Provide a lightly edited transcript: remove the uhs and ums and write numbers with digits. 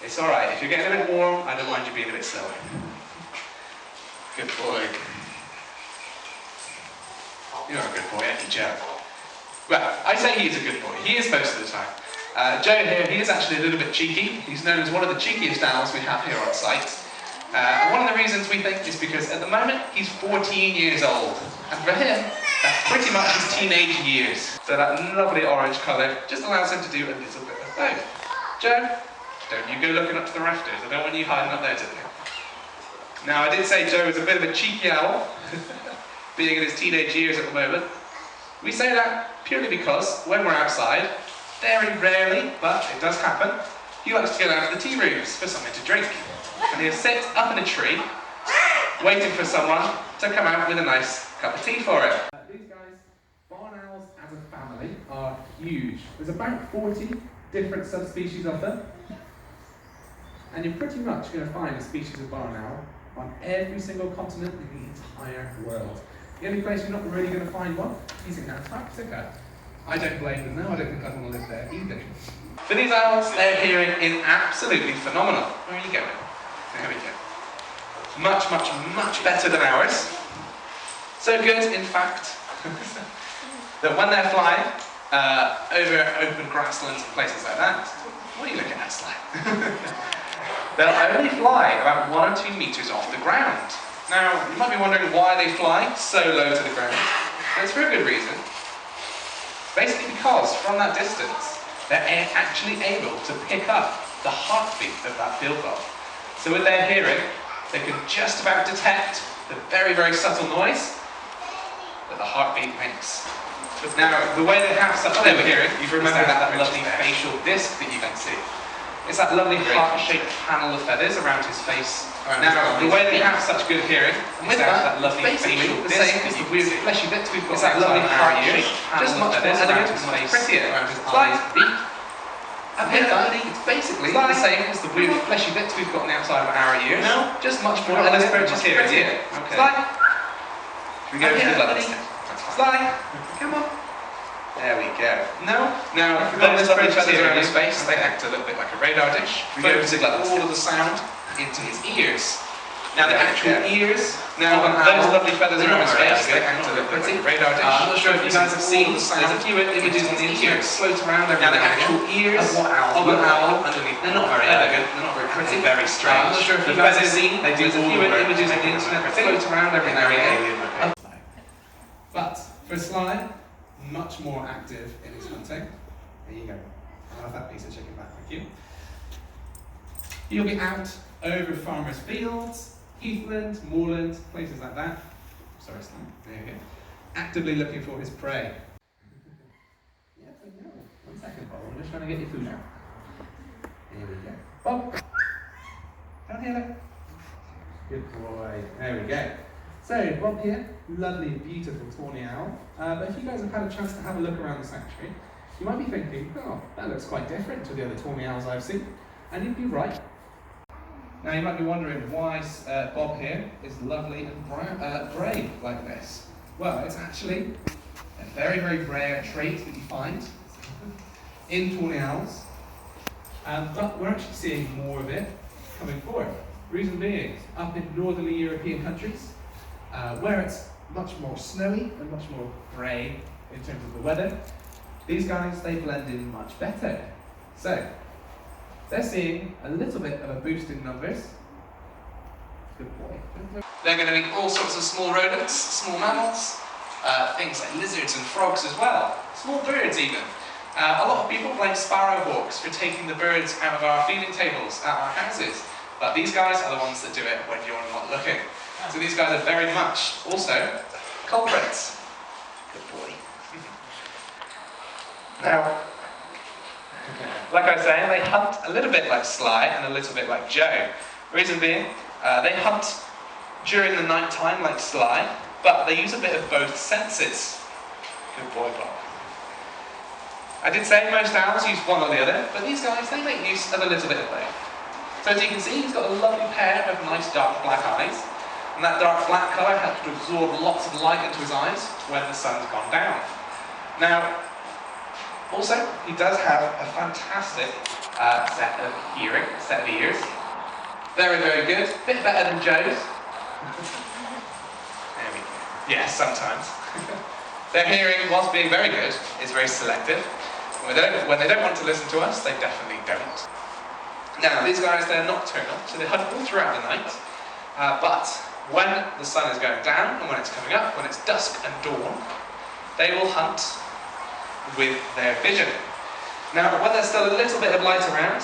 It's alright, if you're getting a bit warm, I don't mind you being a bit slower. Good boy. You're a good boy, aren't you, Joe? Well, I say he's a good boy. He is most of the time. Joe here, he is actually a little bit cheeky. He's known as one of the cheekiest owls we have here on site. And one of the reasons we think is because at the moment, he's 14 years old. And for him, that's pretty much his teenage years. So that lovely orange colour just allows him to do a little bit of both. Joe, don't you go looking up to the rafters. I don't want you hiding up there today. Now, I did say Joe is a bit of a cheeky owl, being in his teenage years at the moment. We say that purely because when we're outside, very rarely, but it does happen, he likes to go down to the tea rooms for something to drink. And he'll sit up in a tree, waiting for someone to come out with a nice cup of tea for him. These guys, barn owls as a family, are huge. There's about 40 different subspecies of them. And you're pretty much going to find a species of barn owl on every single continent in the entire world. The only place you're not really going to find one is in Antarctica. I don't blame them now, I don't think I'd want to live there either. For these owls, their hearing is absolutely phenomenal. Where are you going? There we go. Much, much, much better than ours. So good, in fact, that when they're flying over open grasslands and places like that, what are you looking at, Sly? They'll only fly about 1 or 2 meters off the ground. Now, you might be wondering why they fly so low to the ground. That's for a good reason. Basically because, from that distance, they're actually able to pick up the heartbeat of that field dog. So with their hearing, they can just about detect the very, very subtle noise that the heartbeat makes. But now, the way they have such good hearing, you remember that lovely facial disc that you can see. It's that lovely heart-shaped panel of feathers around his face. Now, the way they have such good hearing is that lovely facial disc that you can see. Fleshy bits we've got. It's that lovely heart-shaped panel of feathers around his face, around his eyes, beak. And it's basically the same as the weird fleshy bits we've got on the outside of our ears. No, just much more elegant, much prettier. Okay. Sly. Should we go to the lovely step? Sly. Come on. There we go. No. Now, those lovely feathers around his face, they act a little bit like a radar dish, focusing all of the sound into his ears. Now, the actual ears, those lovely feathers around his face, they act a little bit like a radar dish. I'm not sure if you guys have seen, there's a few images on the internet float around every now. The actual ears of an owl underneath, they're not very elegant, they're not very pretty, very strange. I'm not sure if you guys have seen, there's a few images on the internet float around every now and again. But for Sly, much more active in his hunting. There you go. I'll have that piece of chicken back, thank you. He'll be out over farmers' fields, heathland, moorland, places like that. Sorry, Sly. There you go. Actively looking for his prey. Yes, I know. 1 second, Bob. I'm just trying to get your food out. There we go. Bob! Down here, look. Good boy. There we go. So, Bob here, lovely, beautiful tawny owl. But if you guys have had a chance to have a look around the sanctuary, you might be thinking, oh, that looks quite different to the other tawny owls I've seen. And you'd be right. Now you might be wondering why Bob here is lovely and grey like this. Well, it's actually a very, very rare trait that you find in tawny owls. But we're actually seeing more of it coming forward. Reason being, up in northerly European countries, where it's much more snowy and much more grey in terms of the weather, these guys, they blend in much better. So, they're seeing a little bit of a boost in numbers. Good boy. They're going to eat all sorts of small rodents, small mammals, things like lizards and frogs as well, small birds even. A lot of people blame sparrowhawks for taking the birds out of our feeding tables at our houses, but these guys are the ones that do it when you're not looking. So these guys are very much also culprits. Good boy. Now, like I was saying, they hunt a little bit like Sly and a little bit like Joe. Reason being, they hunt during the night time like Sly, but they use a bit of both senses. Good boy, Bob. I did say most owls use one or the other, but these guys, they make use of a little bit of both. So as you can see, he's got a lovely pair of nice dark black eyes, and that dark black colour helps to absorb lots of light into his eyes when the sun's gone down. Now, also, he does have a fantastic set of hearing, set of ears. Very, very good. Bit better than Joe's. There we go. Yes, sometimes. Their hearing, whilst being very good, is very selective. When they don't want to listen to us, they definitely don't. Now, these guys, they're nocturnal, so they hunt all throughout the night. But when the sun is going down and when it's coming up, when it's dusk and dawn, they will hunt with their vision. Now, when there's still a little bit of light around,